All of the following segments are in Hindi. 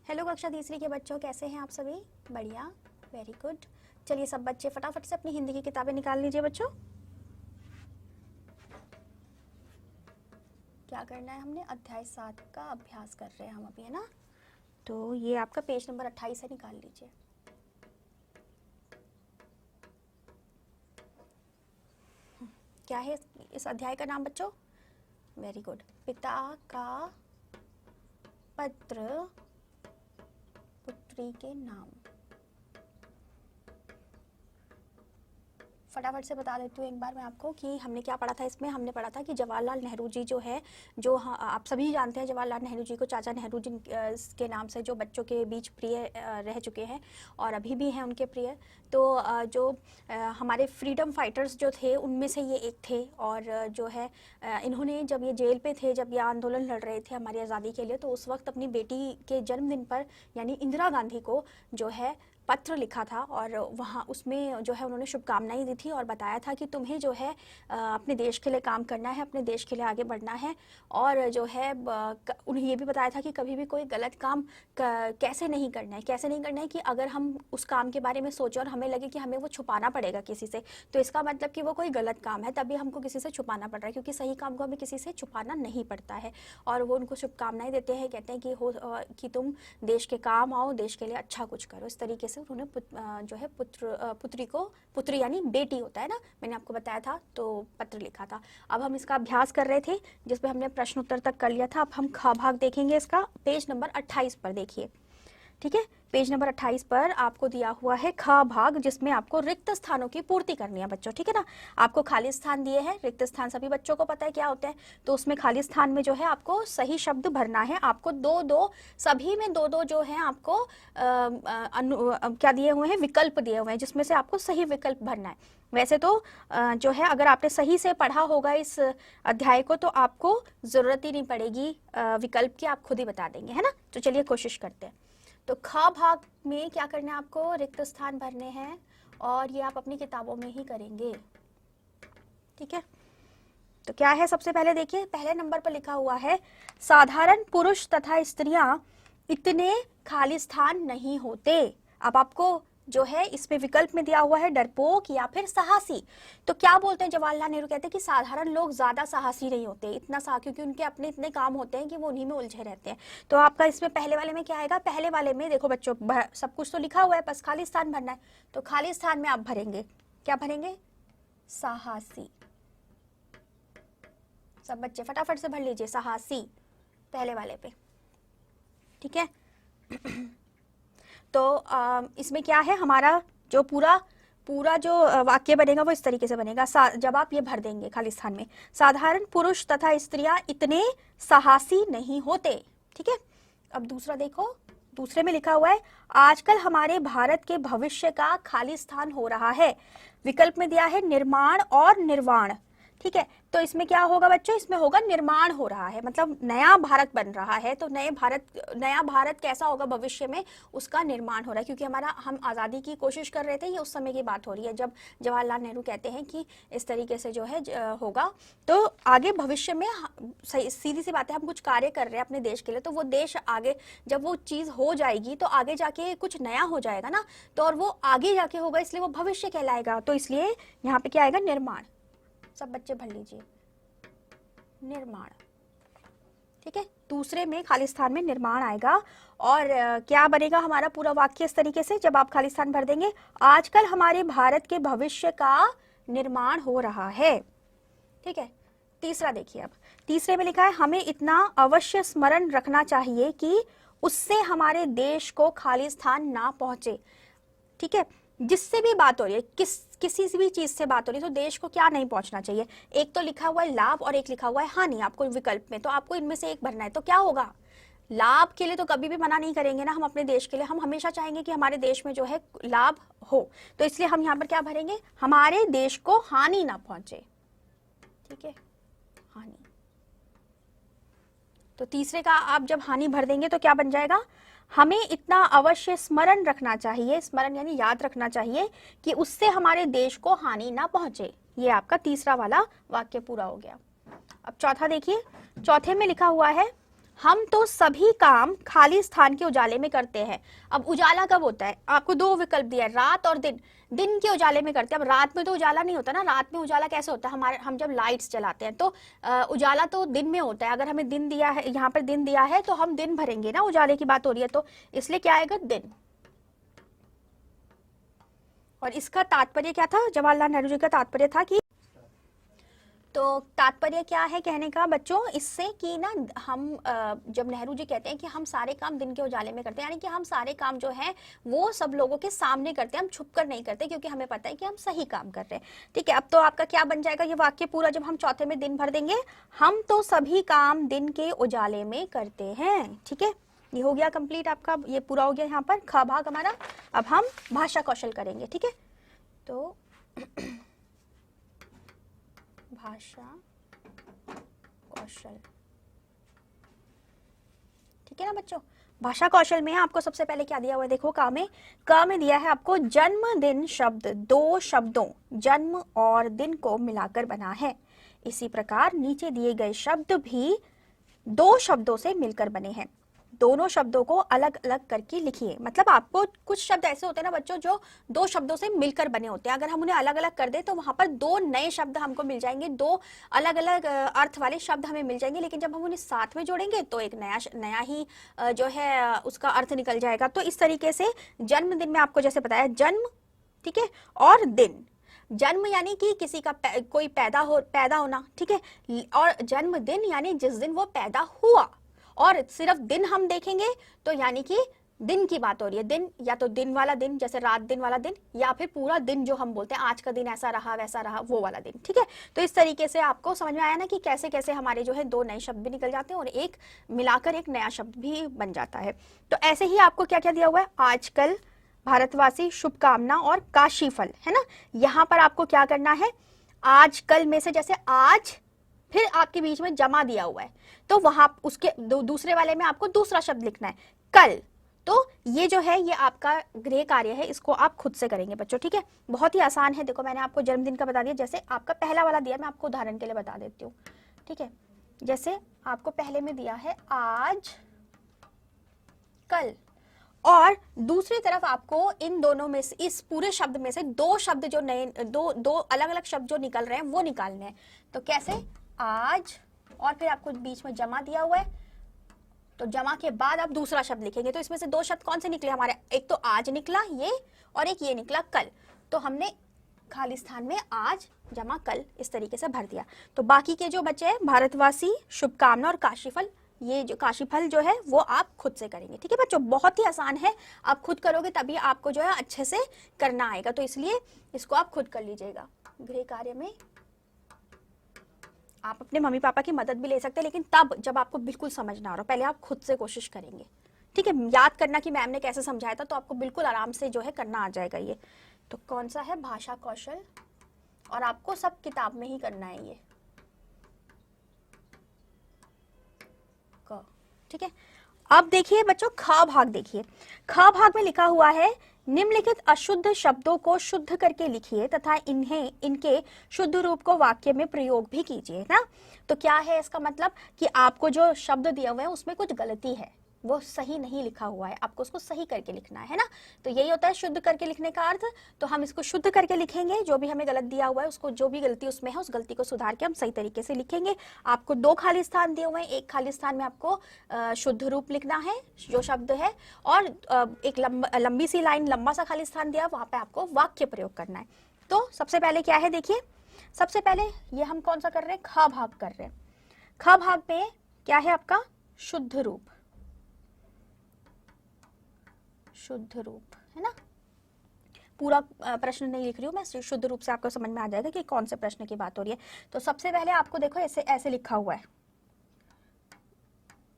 हेलो कक्षा तीसरी के बच्चों, कैसे हैं आप सभी? बढ़िया, वेरी गुड। चलिए सब बच्चे फटाफट से अपनी हिंदी की किताबें निकाल लीजिए बच्चों। क्या करना है हमने? अध्याय 7 का अभ्यास कर रहे हैं हम अभी, है ना? तो ये आपका पेज नंबर 28 है, निकाल लीजिए। क्या है इस अध्याय का नाम बच्चों? Very good. पिता का पत्र पुत्री के नाम। फटाफट से बता देती हूँ एक बार मैं आपको कि हमने क्या पढ़ा था इसमें। हमने पढ़ा था कि जवाहरलाल नेहरू जी जो है, जो आप सभी जानते हैं जवाहरलाल नेहरू जी को, चाचा नेहरू जी के नाम से जो बच्चों के बीच प्रिय रह चुके हैं और अभी भी हैं उनके प्रिय। तो जो हमारे फ्रीडम फाइटर्स जो थे उनमें से ये एक थे। और जो है इन्होंने जब ये जेल पे थे, जब ये आंदोलन लड़ रहे थे हमारी आज़ादी के लिए, तो उस वक्त अपनी बेटी के जन्मदिन पर यानी इंदिरा गांधी को जो है पत्र लिखा था। और वहाँ उसमें जो है उन्होंने शुभकामनाएं दी थी और बताया था कि तुम्हें जो है अपने देश के लिए काम करना है, अपने देश के लिए आगे बढ़ना है। और जो है उन्हें ये भी बताया था कि कभी भी कोई गलत काम कैसे नहीं करना है, कैसे नहीं करना है कि अगर हम उस काम के बारे में सोचें और हमें लगे कि हमें वो छुपाना पड़ेगा किसी से, तो इसका मतलब कि वो कोई गलत काम है, तभी हमको किसी से छुपाना पड़ रहा है, क्योंकि सही काम को हमें किसी से छुपाना नहीं पड़ता है। और वो उनको शुभकामनाएं देते हैं, कहते हैं कि तुम देश के काम आओ, देश के लिए अच्छा कुछ करो। इस तरीके से उन्होंने जो है पुत्री को, पुत्री यानी बेटी होता है ना, मैंने आपको बताया था, तो पत्र लिखा था। अब हम इसका अभ्यास कर रहे थे जिसमें हमने प्रश्न उत्तर तक कर लिया था। अब हम ख भाग देखेंगे इसका। पेज नंबर 28 पर देखिए, ठीक है। पेज नंबर 28 पर आपको दिया हुआ है ख भाग, जिसमें आपको रिक्त स्थानों की पूर्ति करनी है बच्चों, ठीक है ना। आपको खाली स्थान दिए हैं, रिक्त स्थान सभी बच्चों को पता है क्या होते हैं। तो उसमें खाली स्थान में जो है आपको सही शब्द भरना है। आपको दो दो, सभी में दो दो जो है आपको क्या दिए हुए हैं, विकल्प दिए हुए हैं, जिसमें से आपको सही विकल्प भरना है। वैसे तो जो है अगर आपने सही से पढ़ा होगा इस अध्याय को तो आपको जरूरत ही नहीं पड़ेगी विकल्प की, आप खुद ही बता देंगे, है ना। तो चलिए कोशिश करते हैं। तो ख भाग में क्या करना है आपको? रिक्त स्थान भरने हैं और ये आप अपनी किताबों में ही करेंगे, ठीक है। तो क्या है, सबसे पहले देखिए, पहले नंबर पर लिखा हुआ है साधारण पुरुष तथा स्त्रियां इतने खाली स्थान नहीं होते। अब आपको जो है इसमें विकल्प में दिया हुआ है डरपोक या फिर साहसी। तो क्या बोलते हैं जवाहरलाल नेहरू? कहते हैं कि साधारण लोग ज्यादा साहसी नहीं होते, इतना क्योंकि उनके अपने इतने काम होते हैं कि वो उन्हीं में उलझे रहते हैं। तो आपका इसमें पहले वाले में क्या आएगा? पहले वाले में देखो बच्चों, सब कुछ तो लिखा हुआ है, बस खाली स्थान भरना है। तो खाली स्थान में आप भरेंगे, क्या भरेंगे? साहसी। सब बच्चे फटाफट से भर लीजिए, साहसी पहले वाले पे, ठीक है। तो इसमें क्या है, हमारा जो पूरा जो वाक्य बनेगा वो इस तरीके से बनेगा। जब आप ये भर देंगे खाली स्थान में, साधारण पुरुष तथा स्त्रियां इतने साहसी नहीं होते, ठीक है। अब दूसरा देखो, दूसरे में लिखा हुआ है आजकल हमारे भारत के भविष्य का खाली स्थान हो रहा है। विकल्प में दिया है निर्माण और निर्वाण, ठीक है। तो इसमें क्या होगा बच्चों? इसमें होगा निर्माण हो रहा है, मतलब नया भारत बन रहा है। तो नया भारत कैसा होगा भविष्य में, उसका निर्माण हो रहा है, क्योंकि हम आज़ादी की कोशिश कर रहे थे। ये उस समय की बात हो रही है जब जवाहरलाल नेहरू कहते हैं कि इस तरीके से जो है होगा। तो आगे भविष्य में सीधी सी बात है, हम कुछ कार्य कर रहे हैं अपने देश के लिए, तो वो देश आगे जब वो चीज़ हो जाएगी तो आगे जाके कुछ नया हो जाएगा ना। तो और वो आगे जाके होगा, इसलिए वो भविष्य कहलाएगा। तो इसलिए यहाँ पे क्या आएगा? निर्माण। सब बच्चे भर लीजिए, निर्माण, ठीक है। दूसरे में खाली स्थान में निर्माण आएगा। और क्या बनेगा हमारा पूरा वाक्य इस तरीके से, जब आप खाली स्थान भर देंगे, आजकल हमारे भारत के भविष्य का निर्माण हो रहा है, ठीक है। तीसरा देखिए, अब तीसरे में लिखा है हमें इतना अवश्य स्मरण रखना चाहिए कि उससे हमारे देश को खाली स्थान ना पहुंचे, ठीक है। जिससे भी बात हो रही है, किसी भी चीज से बात हो रही है, तो देश को क्या नहीं पहुंचना चाहिए। एक तो लिखा हुआ है लाभ और एक लिखा हुआ है हानि आपको विकल्प में, तो आपको इनमें से एक भरना है। तो क्या होगा? लाभ के लिए तो कभी भी मना नहीं करेंगे ना हम अपने देश के लिए, हम हमेशा चाहेंगे कि हमारे देश में जो है लाभ हो। तो इसलिए हम यहाँ पर क्या भरेंगे? हमारे देश को हानि ना पहुंचे, ठीक है, हानि। तो तीसरे का आप जब हानि भर देंगे तो क्या बन जाएगा? हमें इतना अवश्य स्मरण रखना चाहिए, स्मरण यानी याद रखना चाहिए कि उससे हमारे देश को हानि ना पहुंचे। ये आपका तीसरा वाला वाक्य पूरा हो गया। अब चौथा देखिए, चौथे में लिखा हुआ है हम तो सभी काम खाली स्थान के उजाले में करते हैं। अब उजाला कब होता है, आपको दो विकल्प दिया है, रात और दिन। दिन के उजाले में करते हैं। अब रात में तो उजाला नहीं होता ना, रात में उजाला कैसे होता है, हमारे हम जब लाइट्स जलाते हैं तो उजाला तो दिन में होता है। अगर हमें दिन दिया है, यहाँ पर दिन दिया है तो हम दिन भरेंगे ना, उजाले की बात हो रही है, तो इसलिए क्या आएगा, दिन। और इसका तात्पर्य क्या था, जवाहरलाल नेहरू जी का तात्पर्य था कि, तो तात्पर्य क्या है कहने का बच्चों इससे कि ना हम जब नेहरू जी कहते हैं कि हम सारे काम दिन के उजाले में करते हैं, यानी कि हम सारे काम जो है वो सब लोगों के सामने करते हैं, हम छुप कर नहीं करते, क्योंकि हमें पता है कि हम सही काम कर रहे हैं। ठीक है, अब तो आपका क्या बन जाएगा ये वाक्य पूरा, जब हम चौथे में दिन भर देंगे, हम तो सभी काम दिन के उजाले में करते हैं। ठीक है, ये हो गया कंप्लीट आपका, ये पूरा हो गया यहाँ पर ख भाग हमारा। अब हम भाषा कौशल करेंगे। ठीक है, तो भाषा कौशल, ठीक है ना बच्चों। भाषा कौशल में आपको सबसे पहले क्या दिया हुआ है, देखो क में दिया है आपको जन्मदिन शब्द दो शब्दों जन्म और दिन को मिलाकर बना है। इसी प्रकार नीचे दिए गए शब्द भी दो शब्दों से मिलकर बने हैं। दोनों शब्दों को अलग अलग करके लिखिए। मतलब आपको कुछ शब्द ऐसे होते हैं ना बच्चों जो दो शब्दों से मिलकर बने होते हैं, अगर हम उन्हें अलग अलग कर दें तो वहां पर दो नए शब्द हमको मिल जाएंगे, दो अलग अलग अर्थ वाले शब्द हमें मिल जाएंगे। लेकिन जब हम उन्हें साथ में जोड़ेंगे तो एक नया ही जो है उसका अर्थ निकल जाएगा। तो इस तरीके से जन्मदिन में आपको जैसे बताया जन्म, ठीक है, और दिन। जन्म यानी कि किसी का कोई पैदा होना, ठीक है, और जन्मदिन यानी जिस दिन वो पैदा हुआ। और सिर्फ दिन हम देखेंगे तो यानी कि दिन की बात हो रही है, दिन या तो दिन वाला दिन जैसे रात दिन वाला दिन, या फिर पूरा दिन जो हम बोलते हैं आज का दिन ऐसा रहा वैसा रहा वो वाला दिन। ठीक है, तो इस तरीके से आपको समझ में आया ना कि कैसे कैसे हमारे जो है दो नए शब्द भी निकल जाते हैं और एक मिलाकर एक नया शब्द भी बन जाता है। तो ऐसे ही आपको क्या क्या दिया हुआ है, आजकल, भारतवासी, शुभकामना और काशीफल, है ना। यहाँ पर आपको क्या करना है, आजकल में से जैसे आज, फिर आपके बीच में जमा दिया हुआ है तो वहां उसके दूसरे वाले में आपको दूसरा शब्द लिखना है, कल। तो ये जो है ये आपका गृह कार्य है, इसको आप खुद से करेंगे बच्चों। ठीक है, बहुत ही आसान है। देखो मैंने आपको जन्मदिन का बता दिया, जैसे आपका पहला वाला दिया, मैं आपको उदाहरण के लिए बता देती हूँ। ठीक है, जैसे आपको पहले में दिया है आज, कल, और दूसरी तरफ आपको इन दोनों में से, इस पूरे शब्द में से दो शब्द जो नए, दो अलग अलग शब्द जो निकल रहे हैं वो निकालने हैं। तो कैसे, आज, और फिर आपको बीच में जमा दिया हुआ है, तो जमा के बाद आप दूसरा शब्द लिखेंगे। तो इसमें से दो शब्द कौन से निकले हमारे, एक तो आज निकला ये, और एक ये निकला कल। तो हमने खाली स्थान में आज जमा कल इस तरीके से भर दिया। तो बाकी के जो बचे हैं, भारतवासी, शुभकामना और काशीफल, ये जो काशीफल जो है वो आप खुद से करेंगे। ठीक है बच्चों, बहुत ही आसान है, आप खुद करोगे तभी आपको जो है अच्छे से करना आएगा। तो इसलिए इसको आप खुद कर लीजिएगा। गृह कार्य में आप अपने मम्मी पापा की मदद भी ले सकते हैं, लेकिन तब जब आपको बिल्कुल समझ ना आ रहा, पहले आप खुद से कोशिश करेंगे। ठीक है, याद करना कि मैम ने कैसे समझाया था, तो आपको बिल्कुल आराम से जो है करना आ जाएगा ये। तो कौन सा है, भाषा कौशल, और आपको सब किताब में ही करना है ये। ठीक है, अब देखिए बच्चों ख भाग देखिए। ख भाग में लिखा हुआ है, निम्नलिखित अशुद्ध शब्दों को शुद्ध करके लिखिए तथा इनके शुद्ध रूप को वाक्य में प्रयोग भी कीजिए ना। तो क्या है इसका मतलब कि आपको जो शब्द दिए हुए हैं उसमें कुछ गलती है, वो सही नहीं लिखा हुआ है, आपको उसको सही करके लिखना है ना। तो यही होता है शुद्ध करके लिखने का अर्थ। तो हम इसको शुद्ध करके लिखेंगे, जो भी हमें गलत दिया हुआ है उसको, जो भी गलती उसमें है उस गलती को सुधार के हम सही तरीके से लिखेंगे। आपको दो खाली स्थान दिए हुए हैं, एक खाली स्थान में आपको शुद्ध रूप लिखना है जो शब्द है, और एक लंबी सी लाइन, लंबा सा खाली स्थान दिया, वहां पे आपको वाक्य प्रयोग करना है। तो सबसे पहले क्या है देखिए, सबसे पहले ये हम कौन सा कर रहे हैं, ख भाग कर रहे हैं। ख भाग में क्या है आपका, शुद्ध रूप, शुद्ध रूप, है ना। पूरा प्रश्न नहीं लिख रही हूं मैं, शुद्ध रूप से आपको समझ में आ जाएगा कि कौन से प्रश्न की बात हो रही है। तो सबसे पहले आपको देखो ऐसे ऐसे लिखा हुआ है,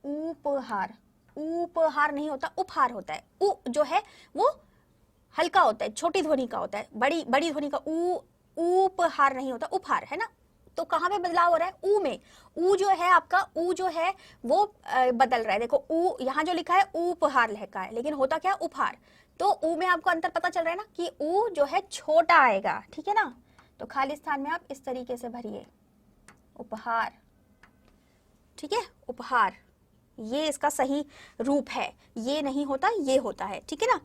उपहार। उपहार नहीं होता, उपहार होता है। उ जो है वो हल्का होता है, छोटी ध्वनि का होता है, बड़ी ध्वनि का उपहार नहीं होता, उपहार, है ना। तो कहाँ पे बदलाव हो रहा है, ऊ में। ऊ जो है आपका, ऊ जो है वो बदल रहा है। देखो ऊ यहाँ जो लिखा है उपहार लिखा है, लेकिन होता क्या, उपहार। तो ऊ में आपको अंतर पता चल रहा है ना कि ऊ जो है छोटा आएगा, ठीक है ना। तो खाली स्थान में आप इस तरीके से भरिए, उपहार, ठीक है, उपहार, ये इसका सही रूप है, ये नहीं होता, ये होता है, ठीक है ना।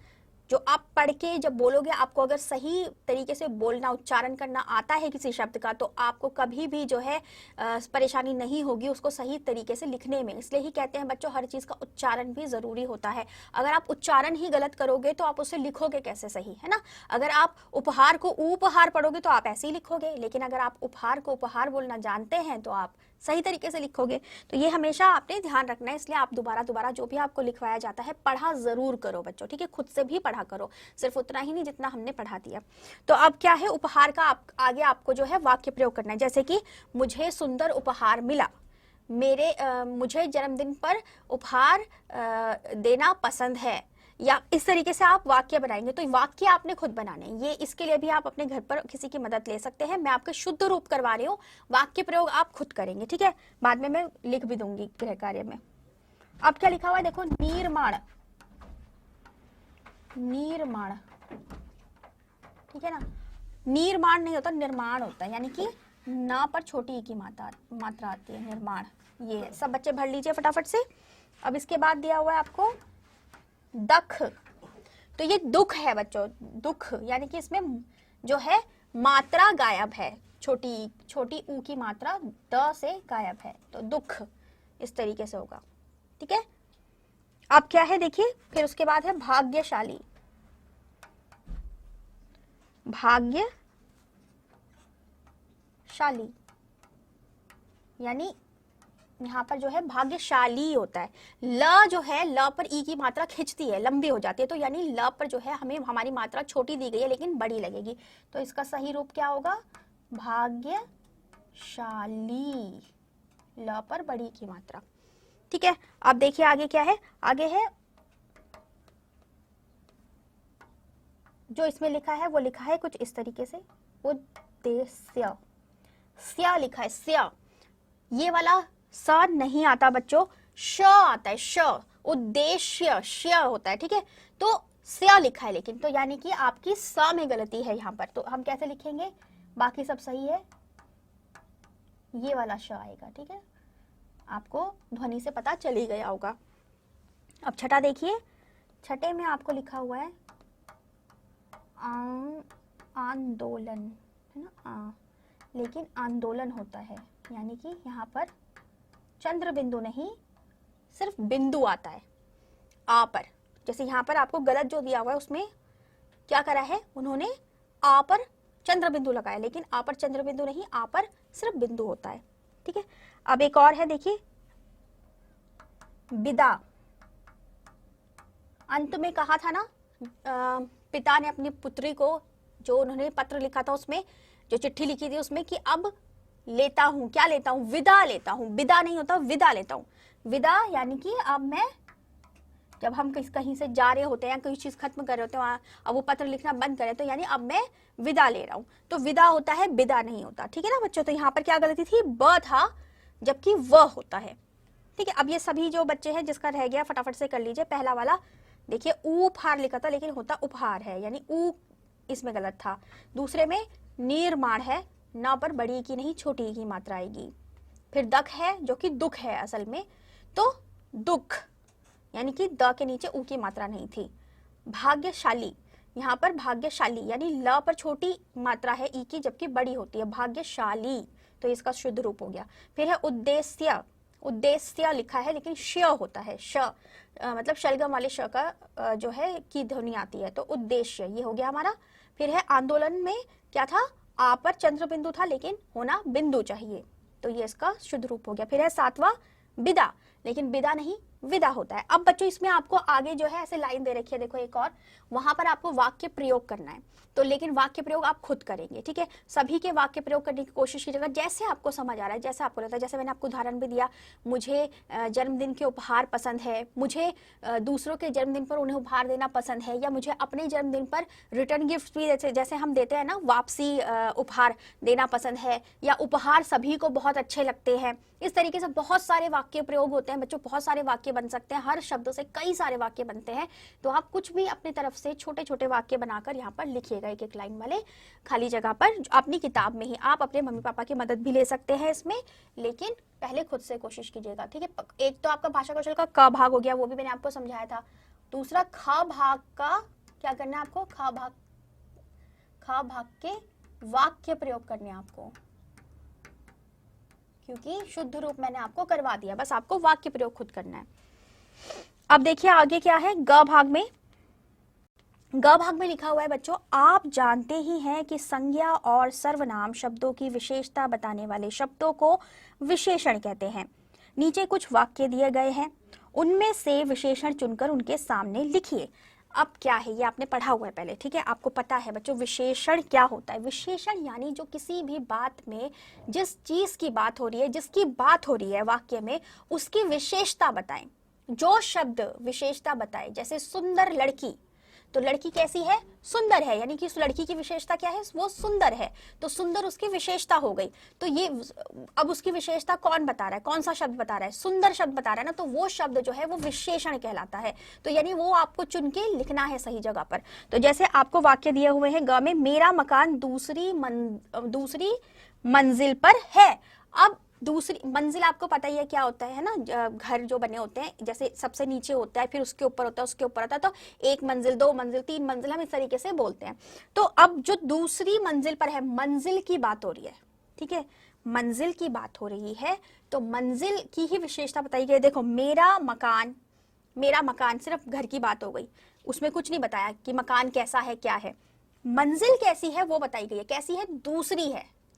जो आप पढ़ के जब बोलोगे, आपको अगर सही तरीके से बोलना, उच्चारण करना आता है किसी शब्द का, तो आपको कभी भी जो है परेशानी नहीं होगी उसको सही तरीके से लिखने में। इसलिए ही कहते हैं बच्चों, हर चीज़ का उच्चारण भी ज़रूरी होता है। अगर आप उच्चारण ही गलत करोगे तो आप उसे लिखोगे कैसे सही, है ना। अगर आप उपहार को उपहार पढ़ोगे तो आप ऐसे ही लिखोगे, लेकिन अगर आप उपहार को उपहार बोलना जानते हैं तो आप सही तरीके से लिखोगे। तो ये हमेशा आपने ध्यान रखना है। इसलिए आप दोबारा दोबारा जो भी आपको लिखवाया जाता है पढ़ा जरूर करो बच्चों, ठीक है। खुद से भी पढ़ा करो, सिर्फ उतना ही नहीं जितना हमने पढ़ा दिया। तो अब क्या है, उपहार का आगे आपको जो है वाक्य प्रयोग करना है। जैसे कि मुझे सुंदर उपहार मिला, मुझे जन्मदिन पर उपहार देना पसंद है, या इस तरीके से आप वाक्य बनाएंगे। तो वाक्य आपने खुद बनाने हैं। ये इसके लिए भी आप अपने घर पर किसी की मदद ले सकते हैं। मैं आपके शुद्ध रूप करवा रही हूँ, वाक्य प्रयोग आप खुद करेंगे, ठीक है। बाद में मैं लिख भी दूंगी गृह कार्य में। अब क्या लिखा हुआ है देखो, निर्माण, निर्माण, ठीक है ना। निर्माण नहीं होता, निर्माण होता है, यानी कि ना पर छोटी की मात्रा आती है, निर्माण। ये सब बच्चे भर लीजिए फटाफट से। अब इसके बाद दिया हुआ है आपको दख, तो ये दुख है बच्चों, दुख, यानी कि इसमें जो है मात्रा गायब है, छोटी छोटी ऊ की मात्रा द से गायब है, तो दुख इस तरीके से होगा, ठीक है। अब क्या है देखिए, फिर उसके बाद है भाग्यशाली, भाग्यशाली, यानी यहाँ पर जो है भाग्यशाली होता है। ल जो है, ल पर ई की मात्रा खिंचती है, लंबी हो जाती है, तो यानी ल पर जो है हमें हमारी मात्रा छोटी दी गई है लेकिन बड़ी लगेगी। तो इसका सही रूप क्या होगा, भाग्यशाली, ल पर बड़ी की मात्रा, ठीक है। अब देखिए आगे क्या है, आगे है जो इसमें लिखा है, वो लिखा है कुछ इस तरीके से, उद्देश्य, स्या लिखा है, स्या, ये वाला स नहीं आता बच्चों, श आता है, श, उद्देश्य श होता है, ठीक है। तो स्य लिखा है लेकिन, तो यानी कि आपकी स में गलती है यहाँ पर। तो हम कैसे लिखेंगे, बाकी सब सही है, ये वाला श आएगा, ठीक है। आपको ध्वनि से पता चल ही गया होगा। अब छठा देखिए, छठे में आपको लिखा हुआ है आंदोलन, है ना, लेकिन आंदोलन होता है, यानी कि यहाँ पर चंद्र बिंदु नहीं, सिर्फ बिंदु आता है आ पर। जैसे यहाँ पर आपको गलत जो दिया हुआ है उसमें क्या करा है उन्होंने, आ पर चंद्र बिंदु लगाया, लेकिन आ पर चंद्र बिंदु नहीं, आ पर सिर्फ बिंदु होता है, ठीक है। अब एक और है देखिए, विदा, अंत में कहा था ना, पिता ने अपनी पुत्री को, जो उन्होंने पत्र लिखा था उसमें, जो चिट्ठी लिखी थी उसमें, कि अब लेता हूं, क्या लेता हूं, विदा लेता हूं, विदा नहीं होता, विदा लेता हूं। विदा यानी कि अब मैं, जब हम कहीं से जा रहे होते हैं या कोई चीज खत्म कर रहे होते हैं, अब वो पत्र लिखना बंद करें, तो यानी अब मैं विदा ले रहा हूं। तो विदा होता है, विदा नहीं होता, ठीक है ना बच्चों। तो यहाँ पर क्या गलती थी, ब था जबकि व होता है, ठीक है। अब ये सभी जो बच्चे हैं जिसका रह गया फटाफट से कर लीजिए। पहला वाला देखिए, उपहार लिखा था लेकिन होता उपहार है, यानी ऊ इसमें गलत था। दूसरे में निर्माण है, ना पर बड़ी की नहीं छोटी की मात्रा आएगी। फिर दख है जो कि दुख है असल में, तो दुख, यानी कि द के नीचे ऊ की मात्रा नहीं थी। भाग्यशाली, यहाँ पर भाग्यशाली यानी ल पर छोटी मात्रा है ई की, जबकि बड़ी होती है, भाग्यशाली, तो इसका शुद्ध रूप हो गया। फिर है उद्देश्य, उद्देश्य लिखा है लेकिन श होता है, श मतलब शलगम वाले श का जो है की ध्वनि आती है, तो उद्देश्य ये हो गया हमारा। फिर है आंदोलन में क्या था, आ पर चंद्र बिंदु था लेकिन होना बिंदु चाहिए, तो ये इसका शुद्ध रूप हो गया। फिर है सातवां विदा, लेकिन विदा नहीं विदा होता है। अब बच्चों इसमें आपको आगे जो है ऐसे लाइन दे रखी है देखो एक और, वहां पर आपको वाक्य प्रयोग करना है, तो लेकिन वाक्य प्रयोग आप खुद करेंगे, ठीक है। सभी के वाक्य प्रयोग करने की कोशिश कीजिएगा जैसे आपको समझ आ रहा है, जैसे आपको लगता है। जैसे मैंने आपको उदाहरण भी दिया, मुझे जन्मदिन के उपहार पसंद है, मुझे दूसरों के जन्मदिन पर उन्हें उपहार देना पसंद है, या मुझे अपने जन्मदिन पर रिटर्न गिफ्ट भी जैसे हम देते हैं ना, वापसी उपहार देना पसंद है, या उपहार सभी को बहुत अच्छे लगते हैं। इस तरीके से बहुत सारे वाक्य प्रयोग होते हैं बच्चों, बहुत सारे वाक्य बन सकते हैं, हर शब्दों से कई सारे वाक्य बनते हैं। तो आप कुछ भी अपनी तरफ से छोटे छोटे वाक्य बनाकर यहाँ पर लिखिएगा, एक एक लाइन वाले खाली जगह पर अपनी किताब में ही। आप अपने मम्मी पापा की मदद भी ले सकते हैं इसमें, लेकिन पहले खुद से कोशिश कीजिएगा, ठीक है। एक तो आपका भाषा कौशल का क भाग हो गया, वो भी मैंने आपको समझाया था। दूसरा ख भाग का क्या करना है आपको, ख भाग के वाक्य प्रयोग करने हैं आपको, क्योंकि शुद्ध रूप मैंने आपको करवा दिया, बस आपको वाक्य प्रयोग खुद करना है। अब देखिए आगे क्या है, ग भाग में। ग भाग में लिखा हुआ है बच्चों, आप जानते ही हैं कि संज्ञा और सर्वनाम शब्दों की विशेषता बताने वाले शब्दों को विशेषण कहते हैं। नीचे कुछ वाक्य दिए गए हैं, उनमें से विशेषण चुनकर उनके सामने लिखिए। अब क्या है, ये आपने पढ़ा हुआ है पहले, ठीक है, आपको पता है बच्चों विशेषण क्या होता है। विशेषण यानी जो किसी भी बात में जिस चीज की बात हो रही है, जिसकी बात हो रही है वाक्य में, उसकी विशेषता बताएं। जो शब्द विशेषता बताए, जैसे सुंदर लड़की, तो लड़की कैसी है, सुंदर है, यानी कि उस लड़की की विशेषता क्या है, वो सुंदर है, तो सुंदर उसकी विशेषता हो गई। तो ये अब उसकी विशेषता कौन बता रहा है, कौन सा शब्द बता रहा है, सुंदर शब्द बता रहा है ना, तो वो शब्द जो है वो विशेषण कहलाता है। तो यानी वो आपको चुन के लिखना है सही जगह पर। तो जैसे आपको वाक्य दिए हुए हैं ग में, मेरा मकान दूसरी मंजिल पर है। अब दूसरी मंजिल आपको पता ही है क्या होता है ना, घर जो बने होते हैं, जैसे सबसे नीचे होता है, फिर उसके ऊपर होता है, उसके ऊपर होता है, तो एक मंजिल, दो मंजिल, तीन मंजिल, हम इस तरीके से बोलते हैं। तो अब जो दूसरी मंजिल पर है, मंजिल की बात हो रही है, ठीक है, मंजिल की बात हो रही है, तो मंजिल की ही विशेषता बताई गई। देखो मेरा मकान सिर्फ घर की बात हो गई, उसमें कुछ नहीं बताया कि मकान कैसा है, क्या है। मंजिल कैसी है वो बताई गई है, कैसी है,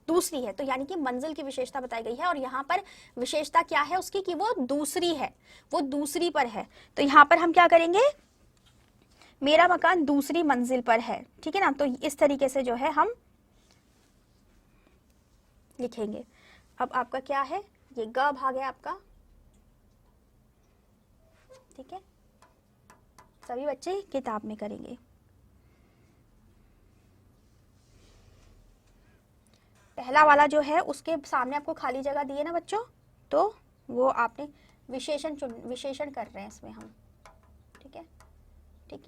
दूसरी है, तो यानी कि मंजिल की विशेषता बताई गई है। और यहाँ पर विशेषता क्या है उसकी, कि वो दूसरी है, वो दूसरी पर है। तो यहाँ पर हम क्या करेंगे, मेरा मकान दूसरी मंजिल पर है, ठीक है ना। तो इस तरीके से जो है हम लिखेंगे। अब आपका क्या है, ये ग भाग है आपका, ठीक है, सभी बच्चे किताब में करेंगे। पहला वाला जो है उसके सामने आपको खाली जगह दी है ना बच्चों, तो वो आपने विशेषण कर रहे हैं इसमें हम, ठीक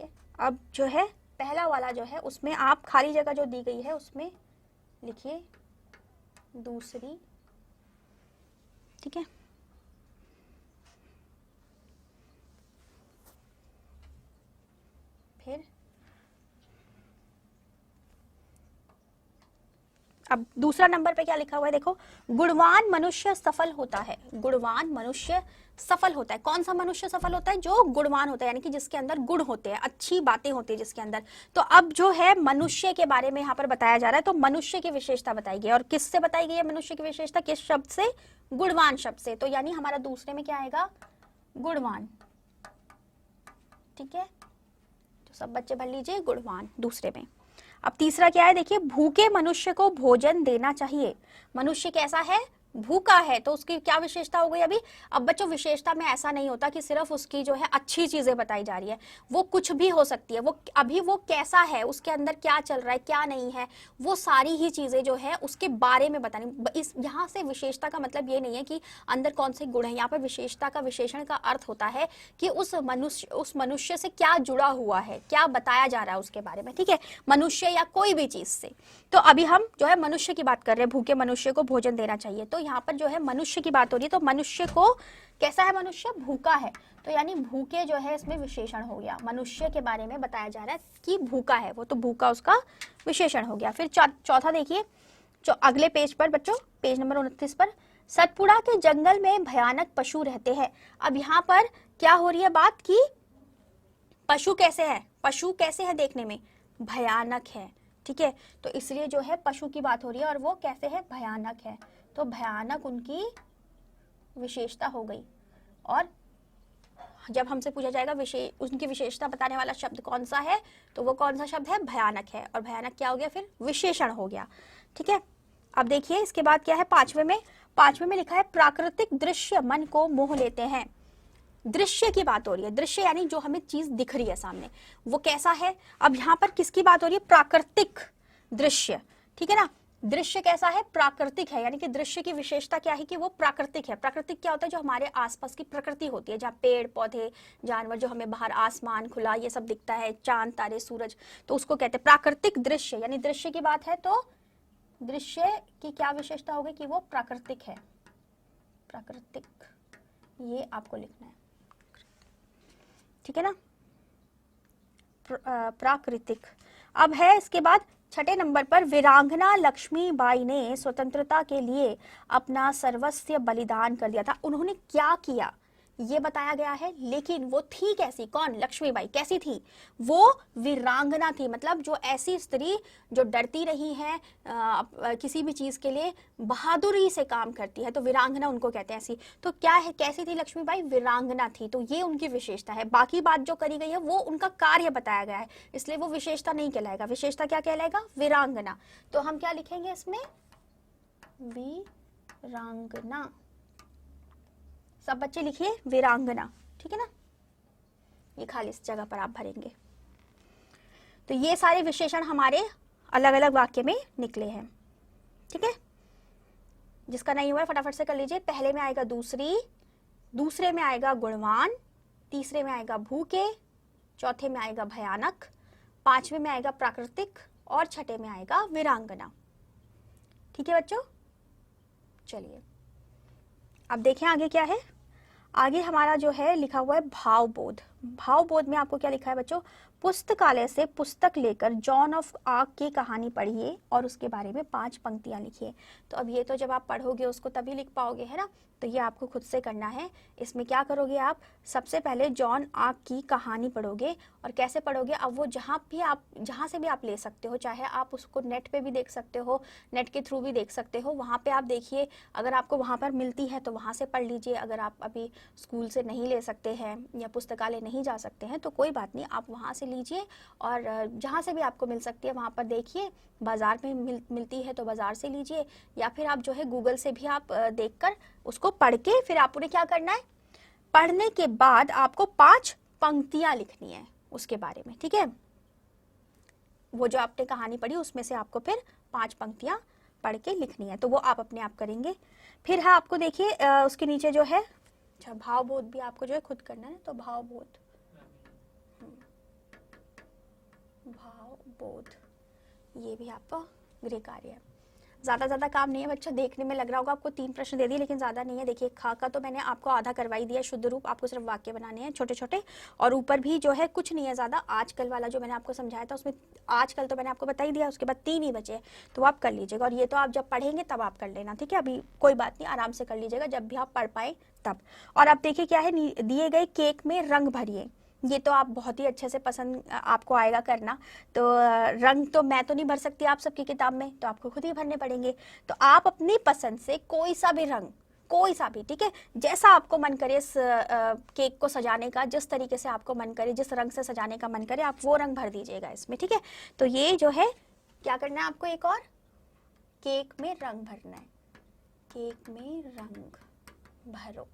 है। अब जो है पहला वाला जो है उसमें आप खाली जगह जो दी गई है उसमें लिखिए दूसरी, ठीक है। फिर अब दूसरा नंबर पे क्या लिखा हुआ है, देखो, गुणवान मनुष्य सफल होता है। गुणवान मनुष्य सफल होता है। कौन सा मनुष्य सफल होता है, जो गुणवान होता है, यानी कि जिसके अंदर गुण होते हैं, अच्छी बातें होती है जिसके अंदर। तो अब जो है मनुष्य के बारे में यहाँ पर बताया जा रहा है, तो मनुष्य की विशेषता बताई गई है। और किससे बताई गई है मनुष्य की विशेषता, किस शब्द से, गुणवान शब्द से। तो यानी हमारा दूसरे में क्या आएगा, गुणवान, ठीक है। तो सब बच्चे भर लीजिए गुणवान दूसरे में। अब तीसरा क्या है, देखिए, भूखे मनुष्य को भोजन देना चाहिए। मनुष्य कैसा है, भूखा है, तो उसकी क्या विशेषता हो गई अभी। अब बच्चों विशेषता में ऐसा नहीं होता कि सिर्फ उसकी जो है अच्छी चीजें बताई जा रही है, वो कुछ भी हो सकती है। वो अभी वो कैसा है, उसके अंदर क्या चल रहा है, क्या नहीं है, वो सारी ही चीजें जो है उसके बारे में बतानी। इस यहाँ से विशेषता का मतलब ये नहीं है कि अंदर कौन से गुण है। यहाँ पर विशेषता का, विशेषण का अर्थ होता है कि उस मनुष्य से क्या जुड़ा हुआ है, क्या बताया जा रहा है उसके बारे में, ठीक है, मनुष्य या कोई भी चीज से। तो अभी हम जो है मनुष्य की बात कर रहे हैं, भूखे मनुष्य को भोजन देना चाहिए। तो यहाँ पर जो है मनुष्य की बात हो रही है, तो मनुष्य को कैसा है, मनुष्य भूखा है, तो यानी भूखे जो है इसमें विशेषण हो गया। मनुष्य के बारे में बताया जा रहा है कि भूखा है वो, तो भूखा उसका विशेषण हो गया। फिर चौथा देखिए, अगले पेज पर बच्चों, पेज नंबर 29 पर, सतपुड़ा के जंगल में भयानक पशु रहते हैं। अब यहाँ पर क्या हो रही है बात की, पशु कैसे है देखने में, भयानक है, ठीक है। तो इसलिए जो है पशु की बात हो रही है और वो कैसे है, भयानक है, तो भयानक उनकी विशेषता हो गई। और जब हमसे पूछा जाएगा उनकी विशेषता बताने वाला शब्द कौन सा है, तो वो कौन सा शब्द है, भयानक है। और भयानक क्या हो गया, फिर विशेषण हो गया, ठीक है। अब देखिए इसके बाद क्या है, पांचवे में लिखा है, प्राकृतिक दृश्य मन को मोह लेते हैं। दृश्य की बात हो रही है, दृश्य यानी जो हमें चीज दिख रही है सामने, वो कैसा है। अब यहाँ पर किसकी बात हो रही है, प्राकृतिक दृश्य, ठीक है ना। दृश्य कैसा है? प्राकृतिक है, यानी कि दृश्य की विशेषता क्या है कि वो प्राकृतिक है। प्राकृतिक क्या होता है? जो हमारे आसपास की प्रकृति होती है, जहाँ पेड़ पौधे जानवर, जो हमें बाहर आसमान खुला ये सब दिखता है, चांद तारे सूरज, तो उसको कहते हैं प्राकृतिक दृश्य। यानी दृश्य की बात है तो दृश्य की क्या विशेषता होगी कि वो प्राकृतिक है। प्राकृतिक, ये आपको लिखना है, ठीक है ना, प्राकृतिक। अब है इसके बाद छठे नंबर पर, वीरांगना लक्ष्मीबाई ने स्वतंत्रता के लिए अपना सर्वस्व बलिदान कर दिया था। उन्होंने क्या किया ये बताया गया है, लेकिन वो थी कैसी? कौन? लक्ष्मीबाई। कैसी थी वो? वीरांगना थी, मतलब जो ऐसी स्त्री जो डरती नहीं है किसी भी चीज के लिए, बहादुरी से काम करती है, तो वीरांगना उनको कहते हैं। ऐसी तो क्या है, कैसी थी लक्ष्मीबाई? वीरांगना थी। तो ये उनकी विशेषता है। बाकी बात जो करी गई है वो उनका कार्य बताया गया है, इसलिए वो विशेषता नहीं कहलाएगा। विशेषता क्या कहलाएगा? वीरांगना। तो हम क्या लिखेंगे इसमें? वीरांगना। सब बच्चे लिखिए वीरांगना, ठीक है ना, ये खाली इस जगह पर आप भरेंगे। तो ये सारे विशेषण हमारे अलग अलग वाक्य में निकले हैं, ठीक है। जिसका नहीं हुआ है फटाफट से कर लीजिए। पहले में आएगा दूसरी, दूसरे में आएगा गुणवान, तीसरे में आएगा भूखे, चौथे में आएगा भयानक, पांचवे में आएगा प्राकृतिक और छठे में आएगा वीरांगना। ठीक है बच्चों, चलिए अब देखें आगे क्या है। आगे हमारा जो है लिखा हुआ है भावबोध। भावबोध में आपको क्या लिखा है बच्चों? पुस्तकालय से पुस्तक लेकर जॉन ऑफ आर्क की कहानी पढ़िए और उसके बारे में 5 पंक्तियां लिखिए। तो अब ये तो जब आप पढ़ोगे उसको तभी लिख पाओगे, है ना। तो ये आपको खुद से करना है। इसमें क्या करोगे आप? सबसे पहले जॉन आर्क की कहानी पढ़ोगे। और कैसे पढ़ोगे? अब वो जहाँ से भी आप ले सकते हो, चाहे आप उसको नेट पे भी देख सकते हो, नेट के थ्रू भी देख सकते हो। वहाँ पे आप देखिए, अगर आपको वहाँ पर मिलती है तो वहाँ से पढ़ लीजिए। अगर आप अभी स्कूल से नहीं ले सकते हैं या पुस्तकालय नहीं जा सकते हैं तो कोई बात नहीं, आप वहाँ से लीजिए। और जहाँ से भी आपको मिल सकती है वहाँ पर देखिए। बाज़ार में मिलती है तो बाज़ार से लीजिए, या फिर आप जो है गूगल से भी आप देखकर उसको पढ़ के फिर आपने क्या करना है? पढ़ने के बाद आपको 5 पंक्तियां लिखनी है उसके बारे में, ठीक है। वो जो आपने कहानी पढ़ी उसमें से आपको फिर 5 पंक्तियां पढ़ के लिखनी है, तो वो आप अपने आप करेंगे। फिर है आपको देखिए उसके नीचे जो है, अच्छा भावबोध भी आपको जो है खुद करना है। तो भावबोध, भावबोध ये भी आपका गृह कार्य है। ज़्यादा काम नहीं है बच्चा, देखने में लग रहा होगा आपको 3 प्रश्न दे दिए, लेकिन ज़्यादा नहीं है। देखिए खा का तो मैंने आपको आधा करवाई दिया शुद्ध रूप, आपको सिर्फ वाक्य बनाने हैं छोटे छोटे। और ऊपर भी जो है कुछ नहीं है ज़्यादा। आजकल वाला जो मैंने आपको समझाया था उसमें आजकल तो मैंने आपको बता ही दिया, उसके बाद 3 ही बचे, तो आप कर लीजिएगा। और ये तो आप जब पढ़ेंगे तब आप कर लेना, ठीक है। अभी कोई बात नहीं, आराम से कर लीजिएगा जब भी आप पढ़ पाए तब। और आप देखिए क्या है, दिए गए केक में रंग भरिए। ये तो आप बहुत ही अच्छे से पसंद आपको आएगा करना। तो रंग तो मैं तो नहीं भर सकती आप सबकी किताब में, तो आपको खुद ही भरने पड़ेंगे। तो आप अपनी पसंद से कोई सा भी रंग, कोई सा भी, ठीक है, जैसा आपको मन करे इस केक को सजाने का, जिस तरीके से आपको मन करे, जिस रंग से सजाने का मन करे, आप वो रंग भर दीजिएगा इसमें, ठीक है। तो ये जो है क्या करना है आपको, एक और केक में रंग भरना है। केक में रंग भरो,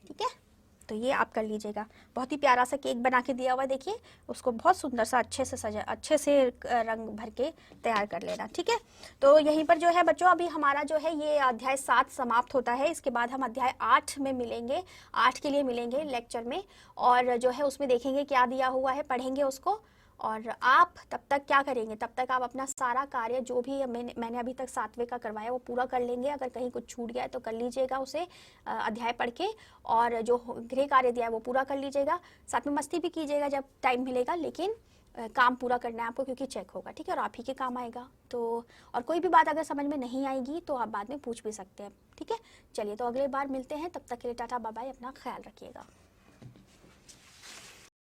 ठीक है। तो ये आप कर लीजिएगा। बहुत ही प्यारा सा केक बना के दिया हुआ है, देखिए उसको बहुत सुंदर सा अच्छे से रंग भर के तैयार कर लेना, ठीक है। तो यहीं पर जो है बच्चों अभी हमारा जो है ये अध्याय 7 समाप्त होता है। इसके बाद हम अध्याय 8 में मिलेंगे, 8 के लिए मिलेंगे लेक्चर में, और जो है उसमें देखेंगे क्या दिया हुआ है, पढ़ेंगे उसको। और आप तब तक क्या करेंगे? तब तक आप अपना सारा कार्य जो भी मैंने अभी तक 7वें का करवाया वो पूरा कर लेंगे। अगर कहीं कुछ छूट गया है तो कर लीजिएगा उसे अध्याय पढ़ के, और जो गृह कार्य दिया है वो पूरा कर लीजिएगा। साथ में मस्ती भी कीजिएगा जब टाइम मिलेगा, लेकिन काम पूरा करना है आपको, क्योंकि चेक होगा, ठीक है, और आप ही के काम आएगा। तो और कोई भी बात अगर समझ में नहीं आएगी तो आप बाद में पूछ भी सकते हैं, ठीक है। चलिए तो अगले बार मिलते हैं, तब तक के लिए टाटा बाय बाय, अपना ख्याल रखिएगा।